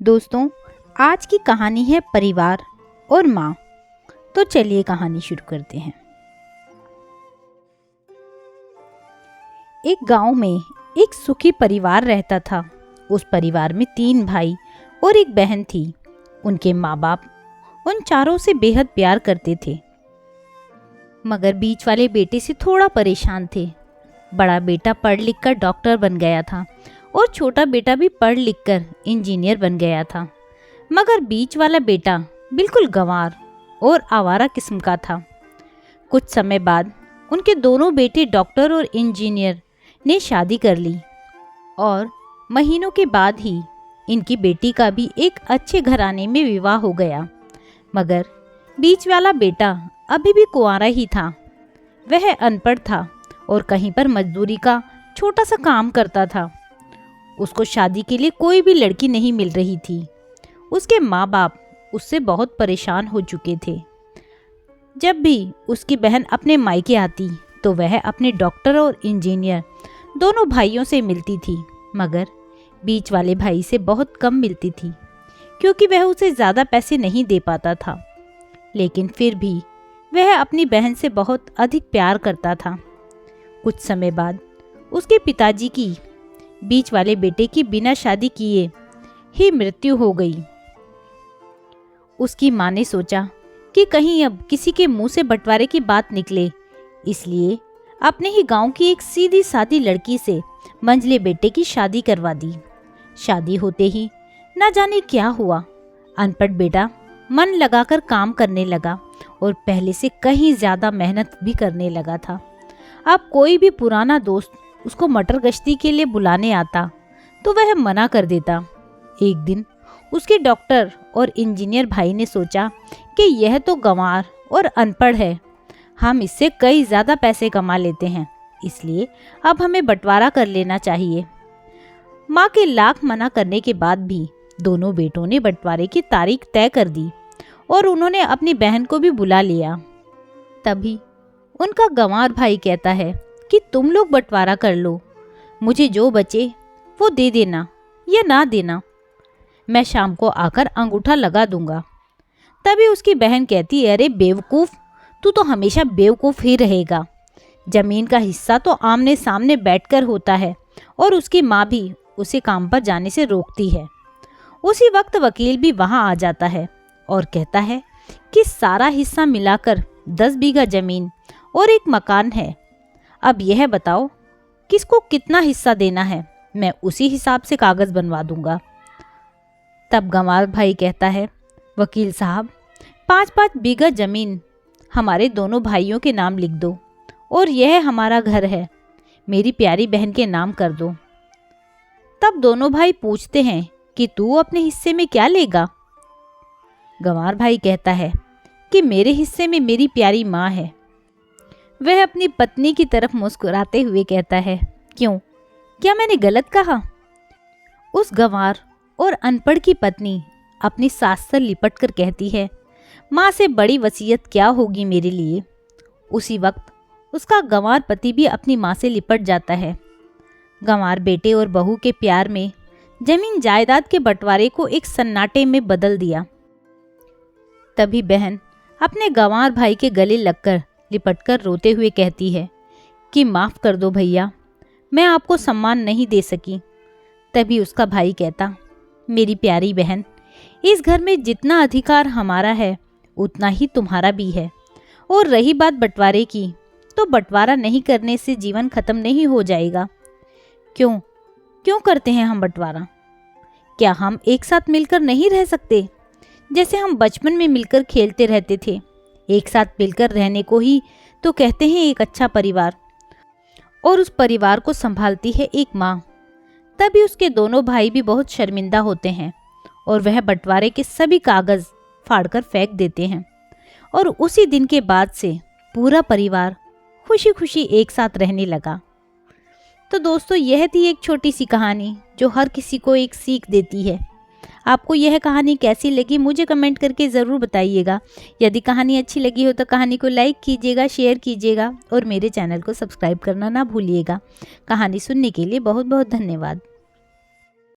दोस्तों, आज की कहानी है परिवार और माँ। तो चलिए कहानी शुरू करते हैं। एक गांव में एक सुखी परिवार रहता था। उस परिवार में 3 भाई और एक बहन थी। उनके माँ बाप उन चारों से बेहद प्यार करते थे, मगर बीच वाले बेटे से थोड़ा परेशान थे। बड़ा बेटा पढ़ लिख कर डॉक्टर बन गया था और छोटा बेटा भी पढ़ लिख कर इंजीनियर बन गया था, मगर बीच वाला बेटा बिल्कुल गंवार और आवारा किस्म का था। कुछ समय बाद उनके दोनों बेटे डॉक्टर और इंजीनियर ने शादी कर ली और महीनों के बाद ही इनकी बेटी का भी एक अच्छे घराने में विवाह हो गया। मगर बीच वाला बेटा अभी भी कुंवारा ही था। वह अनपढ़ था और कहीं पर मजदूरी का छोटा सा काम करता था। उसको शादी के लिए कोई भी लड़की नहीं मिल रही थी। उसके माँ बाप उससे बहुत परेशान हो चुके थे। जब भी उसकी बहन अपने मायके आती तो वह अपने डॉक्टर और इंजीनियर दोनों भाइयों से मिलती थी, मगर बीच वाले भाई से बहुत कम मिलती थी, क्योंकि वह उसे ज़्यादा पैसे नहीं दे पाता था। लेकिन फिर भी वह अपनी बहन से बहुत अधिक प्यार करता था। कुछ समय बाद उसके पिताजी की बीच वाले बेटे की बिना शादी किए ही मृत्यु हो गई। उसकी माँ ने सोचा कि कहीं अब किसी के मुंह से बंटवारे की बात निकले, इसलिए अपने ही गांव की एक सीधी सादी लड़की से मंझले बेटे की शादी करवा दी। शादी होते ही न जाने क्या हुआ, अनपढ़ बेटा मन लगाकर काम करने लगा और पहले से कहीं ज़्यादा मेहनत भी करने लगा था। अब कोई भी पुराना दोस्त उसको मटर गश्ती के लिए बुलाने आता तो वह मना कर देता। एक दिन उसके डॉक्टर और इंजीनियर भाई ने सोचा कि यह तो गंवार और अनपढ़ है, हम इससे कई ज़्यादा पैसे कमा लेते हैं, इसलिए अब हमें बंटवारा कर लेना चाहिए। माँ के लाख मना करने के बाद भी दोनों बेटों ने बंटवारे की तारीख तय कर दी और उन्होंने अपनी बहन को भी बुला लिया। तभी उनका गंवार भाई कहता है कि तुम लोग बंटवारा कर लो, मुझे जो बचे वो दे देना या ना देना, मैं शाम को आकर अंगूठा लगा दूंगा। तभी उसकी बहन कहती है, अरे बेवकूफ़, तू तो हमेशा बेवकूफ़ ही रहेगा। ज़मीन का हिस्सा तो आमने सामने बैठकर होता है और उसकी माँ भी उसे काम पर जाने से रोकती है। उसी वक्त वकील भी वहाँ आ जाता है और कहता है कि सारा हिस्सा मिलाकर 10 बीघा ज़मीन और एक मकान है। अब यह बताओ किसको कितना हिस्सा देना है, मैं उसी हिसाब से कागज़ बनवा दूंगा। तब गंवार भाई कहता है, वकील साहब 5-5 बीघा ज़मीन हमारे दोनों भाइयों के नाम लिख दो और यह हमारा घर है, मेरी प्यारी बहन के नाम कर दो। तब दोनों भाई पूछते हैं कि तू अपने हिस्से में क्या लेगा। गंवार भाई कहता है कि मेरे हिस्से में मेरी प्यारी माँ है। वह अपनी पत्नी की तरफ मुस्कुराते हुए कहता है, क्यों, क्या मैंने गलत कहा? उस गंवार और अनपढ़ की पत्नी अपनी सास से लिपट कर कहती है, माँ से बड़ी वसीयत क्या होगी मेरे लिए। उसी वक्त उसका गंवार पति भी अपनी माँ से लिपट जाता है। गंवार बेटे और बहू के प्यार में जमीन जायदाद के बंटवारे को एक सन्नाटे में बदल दिया। तभी बहन अपने गंवार भाई के गले लगकर लिपटकर रोते हुए कहती है कि माफ़ कर दो भैया, मैं आपको सम्मान नहीं दे सकी। तभी उसका भाई कहता, मेरी प्यारी बहन, इस घर में जितना अधिकार हमारा है उतना ही तुम्हारा भी है, और रही बात बंटवारे की, तो बंटवारा नहीं करने से जीवन खत्म नहीं हो जाएगा। क्यों क्यों करते हैं हम बंटवारा? क्या हम एक साथ मिलकर नहीं रह सकते, जैसे हम बचपन में मिलकर खेलते रहते थे? एक साथ मिलकर रहने को ही तो कहते हैं एक अच्छा परिवार, और उस परिवार को संभालती है एक माँ। तभी उसके दोनों भाई भी बहुत शर्मिंदा होते हैं और वह बंटवारे के सभी कागज़ फाड़कर फेंक देते हैं, और उसी दिन के बाद से पूरा परिवार खुशी खुशी एक साथ रहने लगा। तो दोस्तों, यह थी एक छोटी सी कहानी जो हर किसी को एक सीख देती है। आपको यह कहानी कैसी लगी मुझे कमेंट करके ज़रूर बताइएगा। यदि कहानी अच्छी लगी हो तो कहानी को लाइक कीजिएगा, शेयर कीजिएगा और मेरे चैनल को सब्सक्राइब करना ना भूलिएगा। कहानी सुनने के लिए बहुत बहुत धन्यवाद।